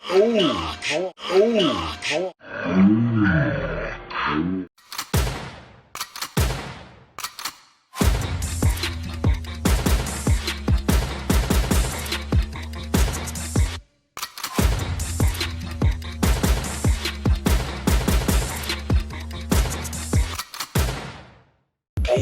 Hey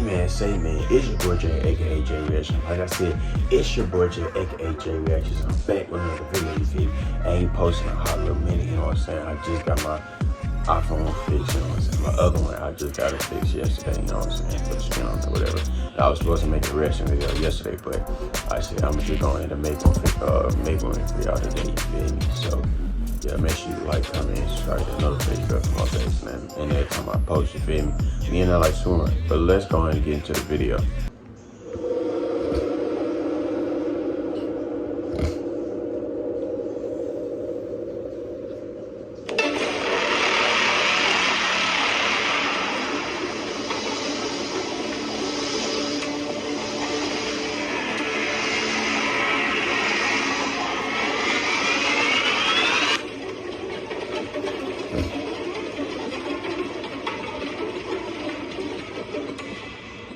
man, say man, it's your boy Jay, aka Jay Reaction. Like I said, it's your boy Jay, aka Jay Reactions. I'm back with another video, you feel me? I ain't posting a hot little minute, you know what I'm saying? I just got my iPhone fixed, you know what I'm saying? My other one, I just got it fixed yesterday, you know what I'm saying? But you know, whatever. I was supposed to make a reaction video yesterday, but I said I'm just going to make one for y'all today, you feel me? So yeah, make sure you like, comment, and subscribe to the notification bell for my face, man. And every time I post, you feel me? Me and I like swimming. But let's go ahead and get into the video.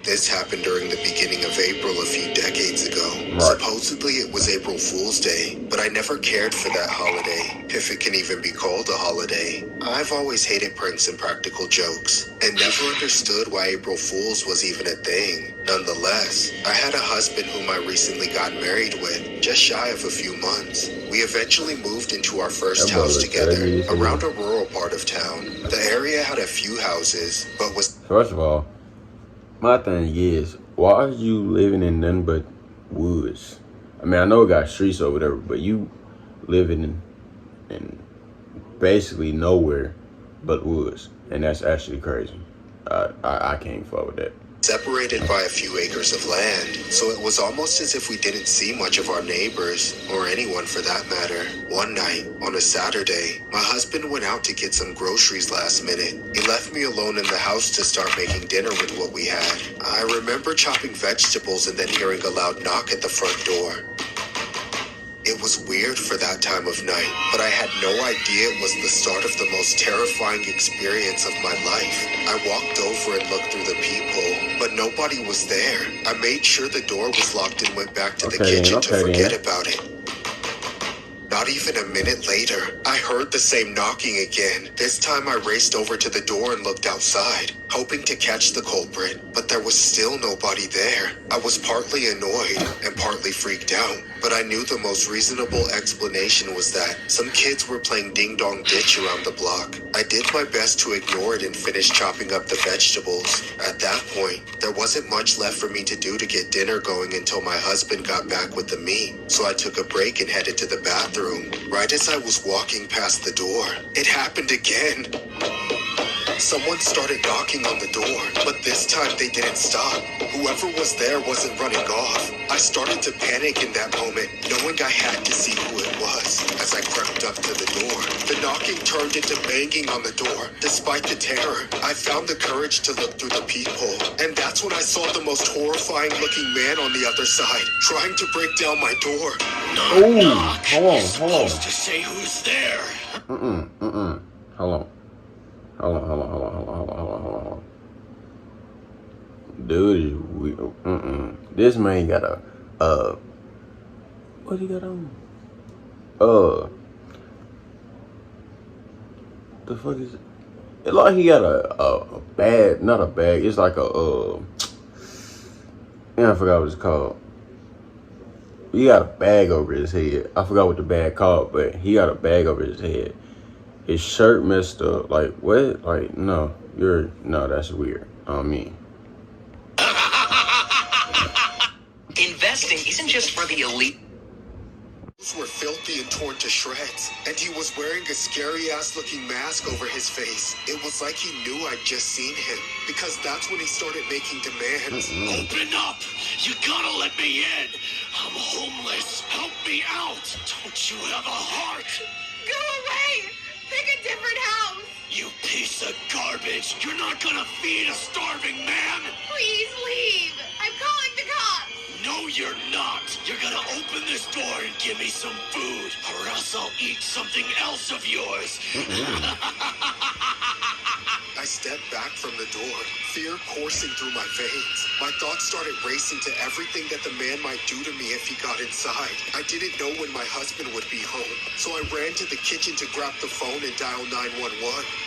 This happened during the beginning of April a few decades ago. Right. Supposedly it was April Fool's Day, but I never cared for that holiday, if it can even be called a holiday. I've always hated pranks and practical jokes, and never understood why April Fool's was even a thing. Nonetheless, I had a husband whom I recently got married with, just shy of a few months. We eventually moved into our first house together, around a rural part of town. The area had a few houses, but was... First of all, my thing is, why are you living in nothing but woods? I mean, I know it got streets over there, but you living in basically nowhere but woods, and that's actually crazy. I can't fuck with that. Separated by a few acres of land, so it was almost as if we didn't see much of our neighbors, or anyone for that matter. One night, on a Saturday, my husband went out to get some groceries last minute. He left me alone in the house to start making dinner with what we had. I remember chopping vegetables and then hearing a loud knock at the front door. It was weird for that time of night, but I had no idea it was the start of the most terrifying experience of my life. I walked over and looked through the peephole, but nobody was there. I made sure the door was locked and went back to the kitchen to forget about it. Not even a minute later, I heard the same knocking again. This time I raced over to the door and looked outside, hoping to catch the culprit, but there was still nobody there. I was partly annoyed and partly freaked out, but I knew the most reasonable explanation was that some kids were playing ding-dong ditch around the block. I did my best to ignore it and finish chopping up the vegetables. At that point, there wasn't much left for me to do to get dinner going until my husband got back with the meat, so I took a break and headed to the bathroom. Right as I was walking past the door, it happened again. Someone started knocking on the door, but this time they didn't stop. Whoever was there wasn't running off. I started to panic in that moment, knowing I had to see who it was. As I crept up to the door, the knocking turned into banging on the door. Despite the terror, I found the courage to look through the peephole, and that's when I saw the most horrifying looking man on the other side, trying to break down my door. Knock. Hold on. Supposed to say who's there. Hold on. Dude, this man got a, what he got on? The fuck is it? It's like he got a bag, not a bag, it's like a, I forgot what it's called. He got a bag over his head. I forgot what the bag called, but he got a bag over his head. His shirt messed up. Like, what? Like, no, that's weird. I mean. Investing isn't just for the elite. Were filthy and torn to shreds, and he was wearing a scary-ass looking mask over his face. It was like he knew I'd just seen him, because that's when he started making demands. Open up! You gotta let me in! I'm homeless! Help me out! Don't you have a heart? Go away! Pick a different house! You piece of garbage! You're not gonna feed a starving man! Please leave! I'm calling the cops! No, you're not. You're gonna open this door and give me some food, or else I'll eat something else of yours. I stepped back from the door, fear coursing through my veins. My thoughts started racing to everything that the man might do to me if he got inside. I didn't know when my husband would be home, so I ran to the kitchen to grab the phone and dial 911.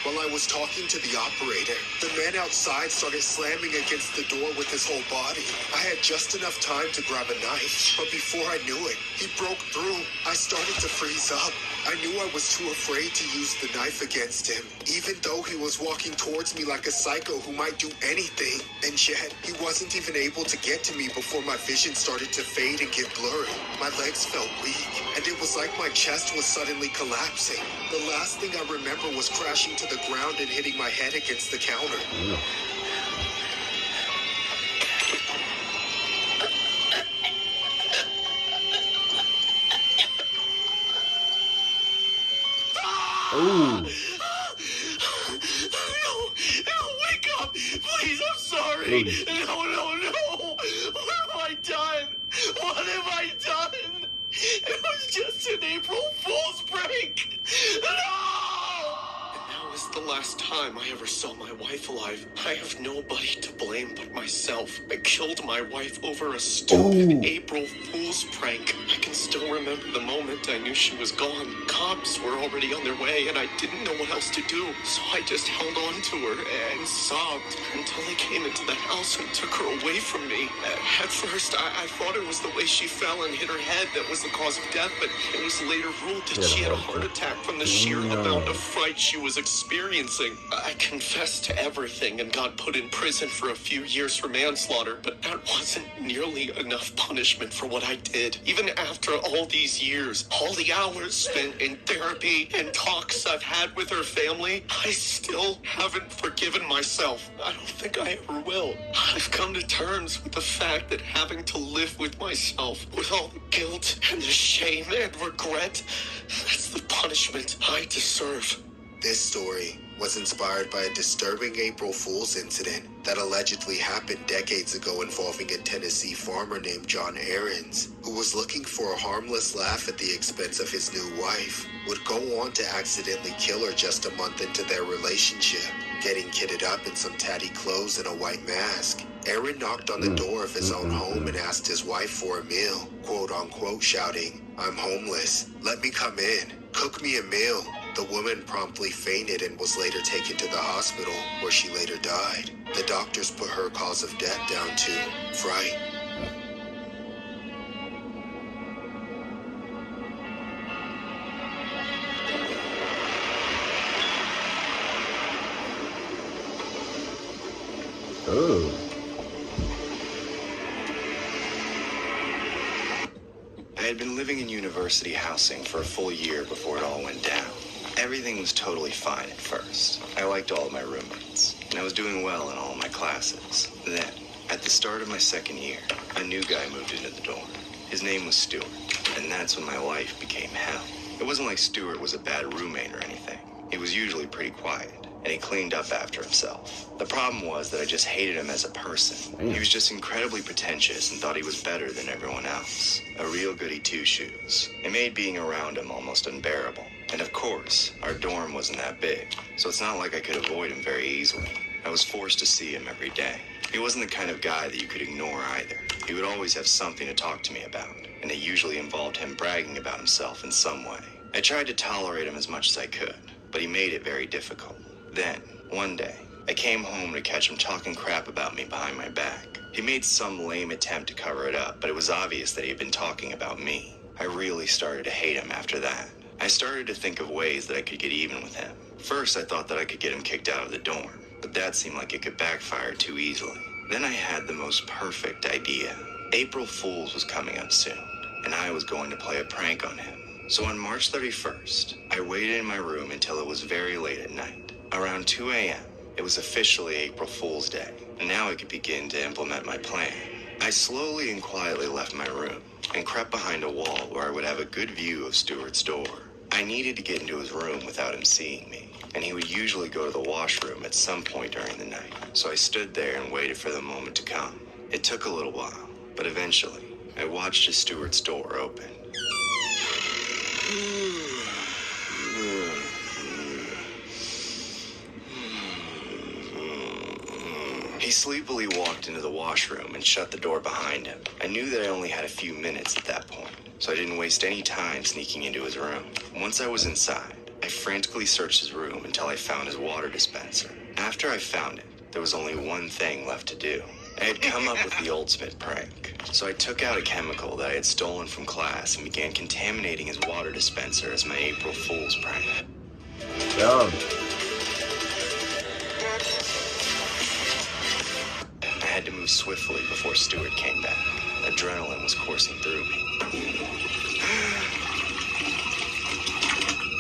While I was talking to the operator, the man outside started slamming against the door with his whole body. I had just enough time to grab a knife, but before I knew it, he broke through. I started to freeze up. I knew I was too afraid to use the knife against him, even though he was walking towards me like a psycho who might do anything. And yet, he wasn't even able to get to me before my vision started to fade and get blurry. My legs felt weak, and it was like my chest was suddenly collapsing. The last thing I remember was crashing to the ground and hitting my head against the counter. Ooh. No, wake up! Please, I'm sorry! No! What have I done? What have I done? It was just an April Fool's prank! No! And that was the last time I ever saw my wife alive. I have nobody to blame but myself. I killed my wife over a stupid April Fool's prank. I can still remember the moment I knew she was gone. Cops were already on their way, and I didn't know what else to do. So I just held on to her and sobbed until they came into the house and took her away from me. At first, I thought it was the way she fell and hit her head that was the cause of death, but it was later ruled that she had a heart attack from the sheer amount of fright she was experiencing. I confessed to everything and got put in prison for a few years for manslaughter, but that wasn't nearly enough punishment for what I did. Even after all these years, all the hours spent in therapy and talks I've had with her family, I still haven't forgiven myself. I don't think I ever will. I've come to terms with the fact that having to live with myself, with all the guilt and the shame and regret, that's the punishment I deserve. This story was inspired by a disturbing April Fool's incident that allegedly happened decades ago involving a Tennessee farmer named John Aarons, who was looking for a harmless laugh at the expense of his new wife, would go on to accidentally kill her just a month into their relationship. Getting kitted up in some tatty clothes and a white mask, Aaron knocked on the door of his own home and asked his wife for a meal, quote unquote shouting, "I'm homeless. Let me come in. Cook me a meal." The woman promptly fainted and was later taken to the hospital, where she later died. The doctors put her cause of death down to fright. Oh. I had been living in university housing for a full year before it all went down. Everything was totally fine at first. I liked all of my roommates, and I was doing well in all of my classes. Then, at the start of my second year, a new guy moved into the dorm. His name was Stuart, and that's when my life became hell. It wasn't like Stuart was a bad roommate or anything. He was usually pretty quiet, and he cleaned up after himself. The problem was that I just hated him as a person. He was just incredibly pretentious and thought he was better than everyone else. A real goody two-shoes. It made being around him almost unbearable. And of course, our dorm wasn't that big, so it's not like I could avoid him very easily. I was forced to see him every day. He wasn't the kind of guy that you could ignore either. He would always have something to talk to me about, and it usually involved him bragging about himself in some way. I tried to tolerate him as much as I could, but he made it very difficult. Then, one day, I came home to catch him talking crap about me behind my back. He made some lame attempt to cover it up, but it was obvious that he had been talking about me. I really started to hate him after that. I started to think of ways that I could get even with him. First, I thought that I could get him kicked out of the dorm, but that seemed like it could backfire too easily. Then I had the most perfect idea. April Fool's was coming up soon, and I was going to play a prank on him. So on March 31st, I waited in my room until it was very late at night. Around 2 a.m., it was officially April Fool's Day, and now I could begin to implement my plan. I slowly and quietly left my room and crept behind a wall where I would have a good view of Stuart's door. I needed to get into his room without him seeing me, and he would usually go to the washroom at some point during the night, so I stood there and waited for the moment to come. It took a little while, but eventually, I watched as Stuart's door opened. He sleepily walked into the washroom and shut the door behind him. I knew that I only had a few minutes at that point, so I didn't waste any time sneaking into his room. Once I was inside, I frantically searched his room until I found his water dispenser. After I found it, there was only one thing left to do. I had come up with the ultimate prank, so I took out a chemical that I had stolen from class and began contaminating his water dispenser as my April Fool's prank. Dumb. I had to move swiftly before Stuart came back. Adrenaline was coursing through me.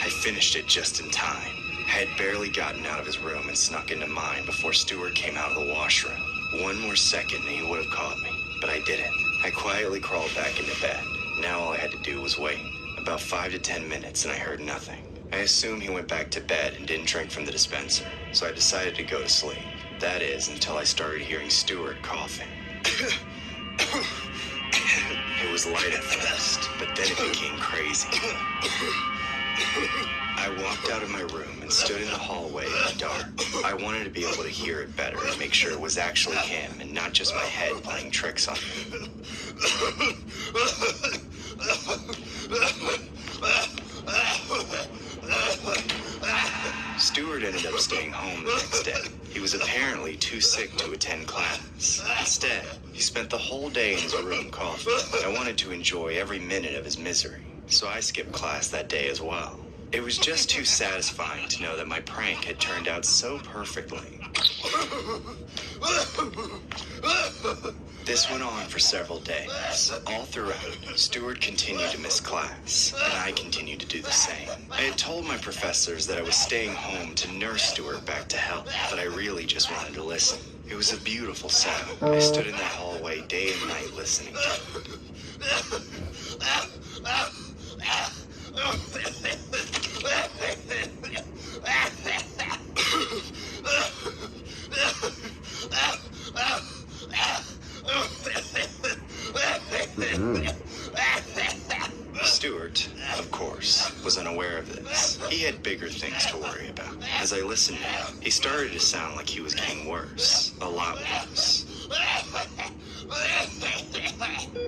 I finished it just in time. I had barely gotten out of his room and snuck into mine before Stuart came out of the washroom. One more second and he would have caught me, but I didn't. I quietly crawled back into bed. Now all I had to do was wait. About 5 to 10 minutes and I heard nothing. I assumed he went back to bed and didn't drink from the dispenser, so I decided to go to sleep. That is, until I started hearing Stuart coughing. It was light at first, but then it became crazy. I walked out of my room and stood in the hallway in the dark. I wanted to be able to hear it better and make sure it was actually him and not just my head playing tricks on me. Stuart ended up staying home the next day. He was apparently too sick to attend class. Instead, he spent the whole day in his room coughing. I wanted to enjoy every minute of his misery, so I skipped class that day as well. It was just too satisfying to know that my prank had turned out so perfectly. This went on for several days. All throughout, Stuart continued to miss class, and I continued to do the same. I had told my professors that I was staying home to nurse Stuart back to health, but I really just wanted to listen. It was a beautiful sound. I stood in that hallway day and night listening to it. Stuart, of course, was unaware of this. He had bigger things to worry about. As I listened to him, he started to sound like he was getting worse. A lot worse.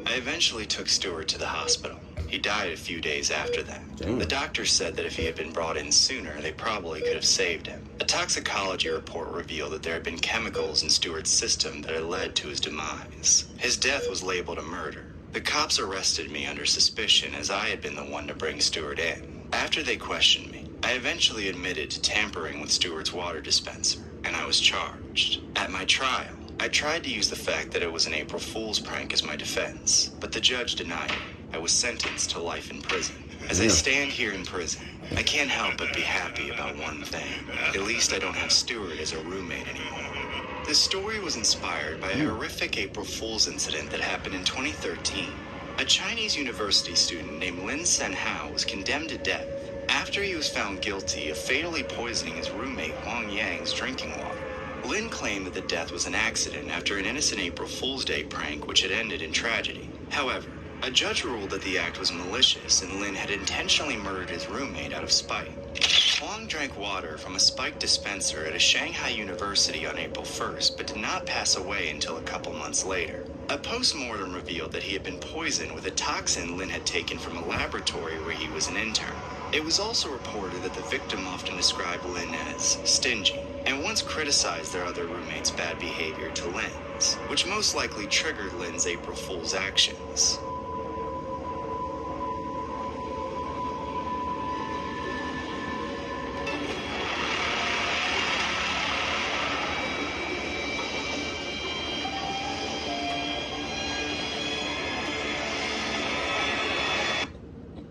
I eventually took Stuart to the hospital. He died a few days after that. Damn. The doctor said that if he had been brought in sooner, they probably could have saved him. A toxicology report revealed that there had been chemicals in Stuart's system that had led to his demise. His death was labeled a murder. The cops arrested me under suspicion as I had been the one to bring Stuart in. After they questioned me, I eventually admitted to tampering with Stuart's water dispenser, and I was charged. At my trial, I tried to use the fact that it was an April Fool's prank as my defense, but the judge denied it. I was sentenced to life in prison. As I stand here in prison, I can't help but be happy about one thing. At least I don't have Stuart as a roommate anymore. This story was inspired by a horrific April Fool's incident that happened in 2013. A Chinese university student named Lin Senhao was condemned to death after he was found guilty of fatally poisoning his roommate Huang Yang's drinking water. Lin claimed that the death was an accident after an innocent April Fool's Day prank which had ended in tragedy. However, a judge ruled that the act was malicious and Lin had intentionally murdered his roommate out of spite. Huang drank water from a spiked dispenser at a Shanghai university on April 1st, but did not pass away until a couple months later. A post-mortem revealed that he had been poisoned with a toxin Lin had taken from a laboratory where he was an intern. It was also reported that the victim often described Lin as stingy, and once criticized their other roommate's bad behavior to Lin's, which most likely triggered Lin's April Fool's actions.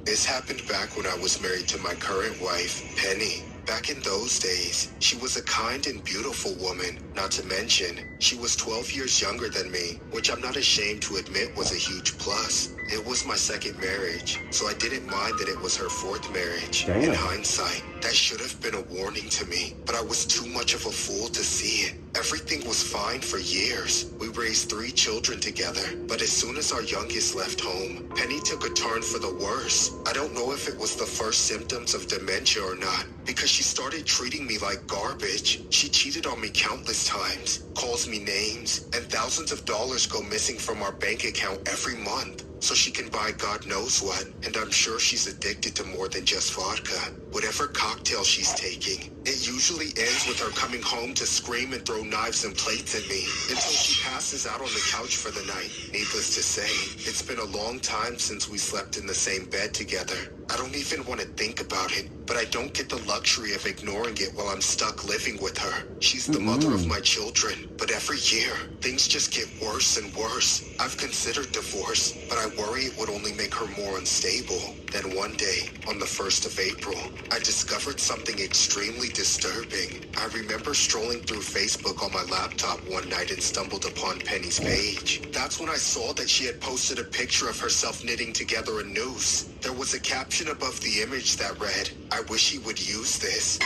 This happened back when I was married to my current wife, Penny. Back in those days, she was a kind and beautiful woman. Not to mention, she was 12 years younger than me, which I'm not ashamed to admit was a huge plus. It was my second marriage, so I didn't mind that it was her fourth marriage. Damn. In hindsight, that should have been a warning to me, but I was too much of a fool to see it. Everything was fine for years. We raised 3 children together, but as soon as our youngest left home, Penny took a turn for the worse. I don't know if it was the first symptoms of dementia or not, because she started treating me like garbage. She cheated on me countless times, calls me names, and thousands of dollars go missing from our bank account every month, so she can buy God knows what, and I'm sure she's addicted to more than just vodka. Whatever cocktail she's taking, it usually ends with her coming home to scream and throw knives and plates at me until she passes out on the couch for the night. Needless to say, it's been a long time since we slept in the same bed together. I don't even want to think about it, but I don't get the luxury of ignoring it while I'm stuck living with her. She's the mother of my children, but every year, things just get worse and worse. I've considered divorce, but I worry it would only make her more unstable. Then one day, on the 1st of April, I discovered something extremely disturbing. I remember strolling through Facebook on my laptop one night and stumbled upon Penny's page. That's when I saw that she had posted a picture of herself knitting together a noose. There was a caption above the image that read, "I wish he would use this."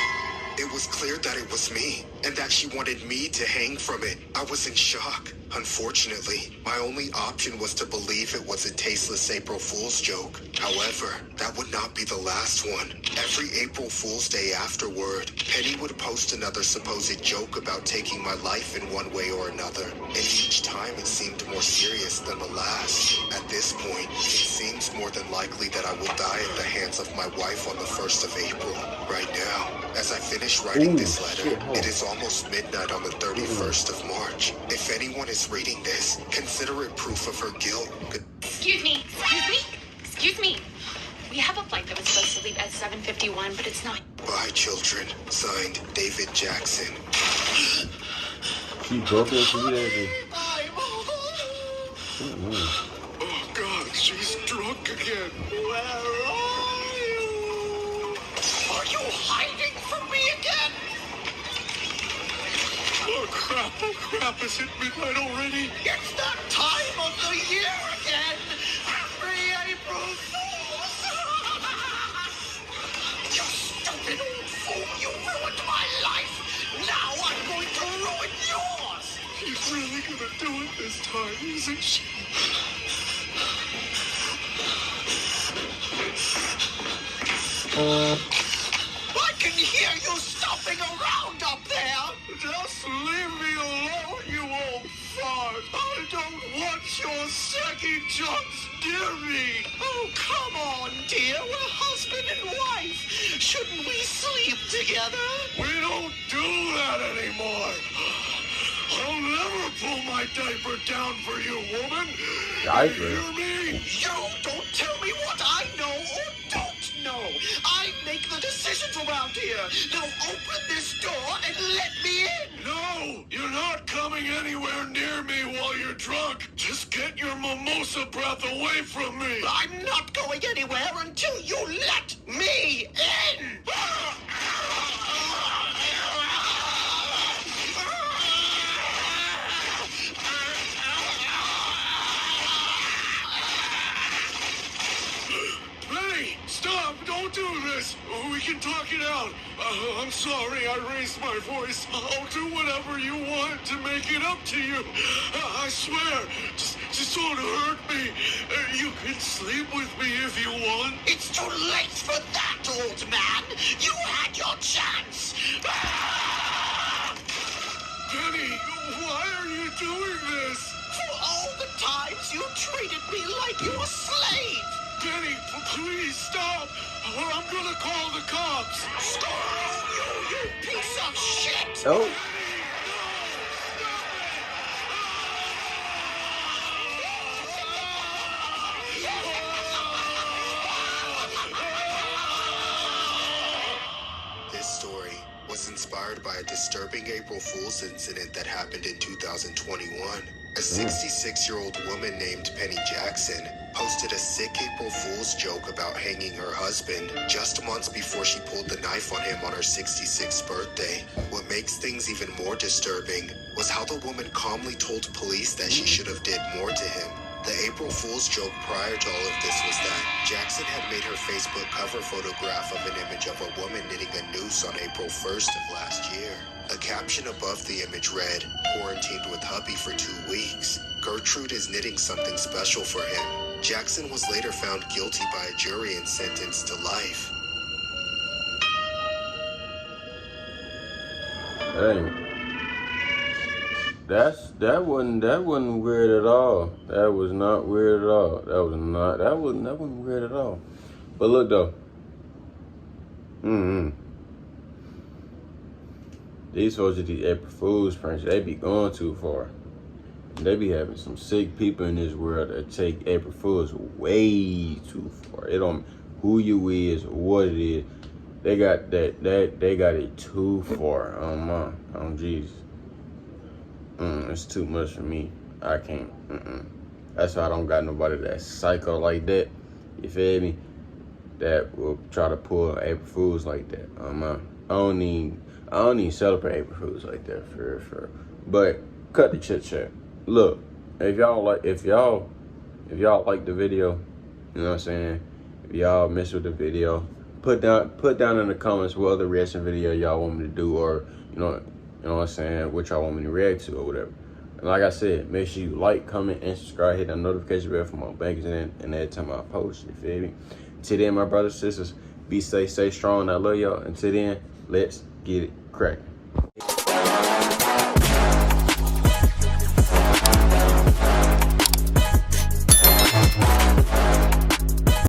It was clear that it was me, and that she wanted me to hang from it. I was in shock. Unfortunately, my only option was to believe it was a tasteless April Fool's joke. However, that would not be the last one. Every April Fool's Day afterward, Penny would post another supposed joke about taking my life in one way or another, and each time it seemed more serious than the last. At this point, it seems more than likely that I will die at the hands of my wife on the 1st of April. Right now, as I finish writing this letter, it is almost midnight on the 31st of March. If anyone is reading this, consider it proof of her guilt. Excuse me. Excuse me. Excuse me. We have a flight that was supposed to leave at 7:51, but it's not. Bye, children. Signed, David Jackson. She broke it to you. I'm home. Oh, God, she's drunk again. Where are you? Are you hiding from me again? Oh, crap, is it midnight already? It's that time of the year again! Happy April Fools! You stupid old fool, you ruined my life! Now I'm going to ruin yours! She's really gonna do it this time, isn't she? I can hear you stomping around up there! Just leave me alone, you old fart! I don't want your saggy jumps near me! Oh, come on, dear, we're husband and wife! Shouldn't we sleep together? We don't do that anymore! I'll never pull my diaper down for you, woman! Diaper? You hear me? You don't tell me what I know or don't know! I make the decisions around here! Now open this door and let me in! No! You're not coming anywhere near me while you're drunk! Just get your mimosa breath away from me! I'm not going anywhere until you let me in! Penny, stop! Don't do this! We can talk it out. I'm sorry I raised my voice. I'll do whatever you want to make it up to you. I swear. Just don't hurt me. You can sleep with me if you want. It's too late for that, old man. You had your chance. Penny, why are you doing this? For all the times you treated me like you were a slave. Penny, please stop, or I'm gonna call the cops. Screw you piece of shit! Oh. This story was inspired by a disturbing April Fool's incident that happened in 2021. A 66-year-old woman named Penny Jackson posted a sick April Fool's joke about hanging her husband just months before she pulled the knife on him on her 66th birthday. What makes things even more disturbing was how the woman calmly told police that she should have did more to him. The April Fool's joke prior to all of this was that Jackson had made her Facebook cover photograph of an image of a woman knitting a noose on April 1st of last year. A caption above the image read, "Quarantined with hubby for 2 weeks. Gertrude is knitting something special for him." Jackson was later found guilty by a jury and sentenced to life. Hey, that wasn't weird at all. That was not weird at all. That wasn't weird at all. But look though. These folks at these April Fool's pranks, they be going too far. They be having some sick people in this world that take April Fool's way too far. It don't who you is, what it is. They got they got it too far. Oh Jesus. It's too much for me. I can't. That's why I don't got nobody that's psycho like that. You feel me? That will try to pull April Fools like that. I don't even celebrate April Fools like that for real. But cut the chit chat. Look, if y'all like the video, you know what I'm saying? If y'all mess with the video, put down in the comments what other reaction video y'all want me to do, or you know what I'm saying, what y'all want me to react to or whatever. And like I said, make sure you like, comment, and subscribe. Hit that notification bell for more bangers and every time I post. You feel me? Till then, my brothers and sisters, be safe, stay strong. I love y'all. Until then, let's get it cracking.